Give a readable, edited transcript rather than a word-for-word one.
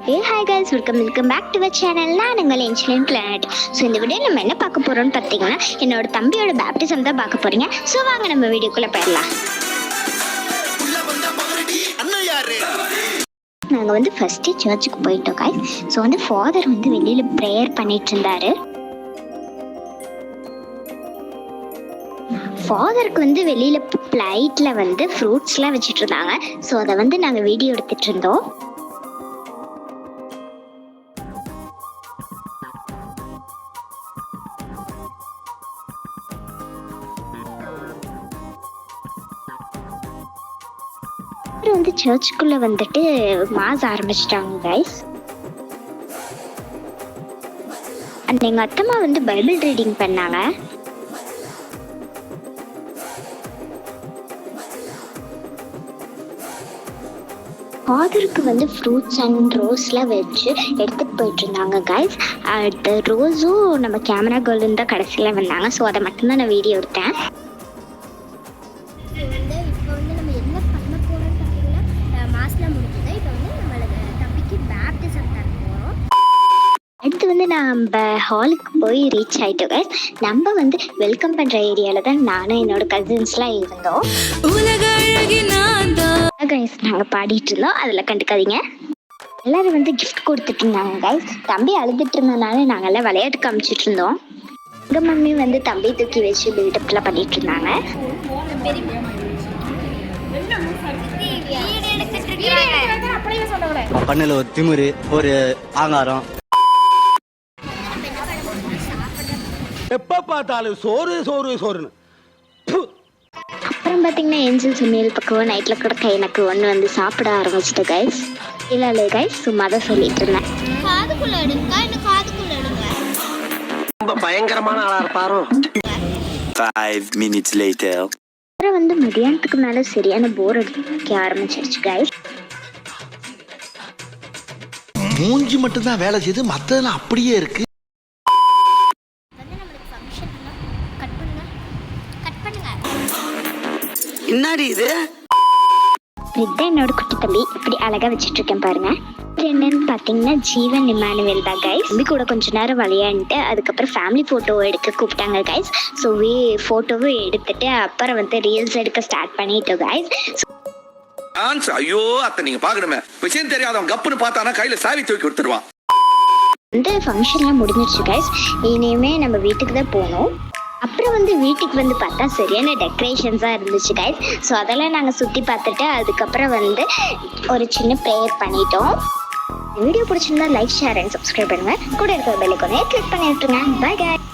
Hi guys, welcome back to our channel. நான் உங்கள் Ancient Planet. So இந்த video நம்ம என்ன பார்க்க போகிறோம்னு பார்த்தீங்கன்னா என்னோட தம்பியோட பேப்டிசம் தான் பார்க்க போகிறீங்க. ஸோ வாங்க நம்ம வீடியோக்குள்ளே போயிடலாம். நாங்கள் வந்து ஃபஸ்ட்டு சர்ச்சுக்கு போயிட்டோம் guys. ஸோ வந்து ஃபாதர் வந்து வெளியில் ப்ரேயர் பண்ணிட்டு இருந்தாரு. ஃபாதருக்கு வந்து வெளியில் பிளைட்டில் வந்து ஃப்ரூட்ஸ்லாம் வச்சுட்டு இருந்தாங்க. ஸோ அதை வந்து நாங்கள் வீடியோ எடுத்துகிட்டு இருந்தோம். வந்து சர்ச்சுக்குள்ள வந்துட்டு மாஸ் ஆரம்பிச்சிட்டாங்க கைஸ். அண்ட் எங்க அத்தம்மா வந்து பைபிள் ரீடிங் பண்ணாங்க. ஃபாதருக்கு வந்து ஃப்ரூட்ஸ் அண்ட் ரோஸ்லாம் வச்சு எடுத்துகிட்டு போயிட்டு இருந்தாங்க கைஸ். அந்த ரோஸும் நம்ம கேமரா கேர்ள்னு தான் கடைசியில் வந்தாங்க. ஸோ அதை மட்டும்தான் நான் வீடியோ எடுத்தேன். அடுத்து வந்து நம்ம ஹாலுக்கு போய் ரீச் ஆகிட்டோம் கைஸ். நம்ம வந்து வெல்கம் பண்ணுற ஏரியாவில் தான் நானும் என்னோட கசின்ஸ்லாம் இருந்தோம். கைஸ் நாங்கள் பாடிட்டு இருந்தோம், அதில் கண்டுக்காதீங்க. எல்லாரும் வந்து கிஃப்ட் கொடுத்துட்டு இருந்தாங்க கைஸ். தம்பி அழுதுட்டு இருந்ததுனால நாங்கள்லாம் விளையாட்டு காமிச்சிட்டு இருந்தோம். எங்கள் மம்மி வந்து தம்பி தூக்கி வச்சு பில்டப்லாம் பண்ணிட்டு இருந்தாங்க. பண்ணல ஒரு திமிரு ஒரு ஆங்காரம். எப்ப பார்த்தாலும் சோறு சோறு சோறுன்னு. அப்புறம் பார்த்தீங்கன்னா ஏஞ்சல் சமையல் பக்கம் நைட்டில் கூட எனக்கு ஒன்று வந்து சாப்பிட ஆரம்பிச்சிட்டு கைஸ். இல்லை கைஸ் சும்மா தான் சொல்லிட்டு இருந்தேன். ரொம்ப பயங்கரமான ஆளா இருப்பாரோ. 5 minutes later. அப்புறம் வந்து மதியானத்துக்கு மேலே சரியான போர் அடிக்க ஆரம்பிச்சிருச்சு கைஸ். மூஞ்சி மட்டும்தான் வேலை செய்து மற்றதெல்லாம் அப்படியே இருக்கு. என்னடி இது? இதுதான் என்னோட குட்டி தம்பி இப்படி அழகா வச்சுட்டு இருக்கேன் பாருங்க. என்னன்னு பார்த்தீங்கன்னா ஜீவன் இமானுவேல் தான் கைஸ். தம்பி கூட கொஞ்ச நேரம் விளையாண்டுட்டு அதுக்கப்புறம் ஃபேமிலி ஃபோட்டோ எடுக்க கூப்பிட்டாங்க கைஸ். ஸோ ஃபோட்டோவும் எடுத்துட்டு அப்புறம் வந்து ரீல்ஸ் எடுக்க ஸ்டார்ட் பண்ணிட்டோம் கைஸ். ஐயோ அத்தை நீங்க பாக்கணுமே, விஷயம் தெரியாதவன் கப்புன்னு பார்த்தானா கையில சாவி தூக்கி கொடுத்துருவான். இந்த ஃபங்க்ஷன்லாம் முடிஞ்சிருச்சு கைஸ். இனிமே நம்ம வீட்டுக்கு தான் போகணும். அப்புறம் வந்து வீட்டுக்கு வந்து பார்த்தா சரியான டெக்கரேஷன்ஸாக இருந்துச்சு கைஸ். ஸோ அதெல்லாம் நாங்கள் சுற்றி பார்த்துட்டு அதுக்கப்புறம் வந்து ஒரு சின்ன ப்ரேயர் பண்ணிட்டோம். வீடியோ பிடிச்சிருந்தா லைக் ஷேர் அண்ட் சப்ஸ்கிரைப் பண்ணுங்கள். கூட இருக்கிற பெல் ஐகானை கிளிக் பண்ணி விட்டுருங்க. Bye guys.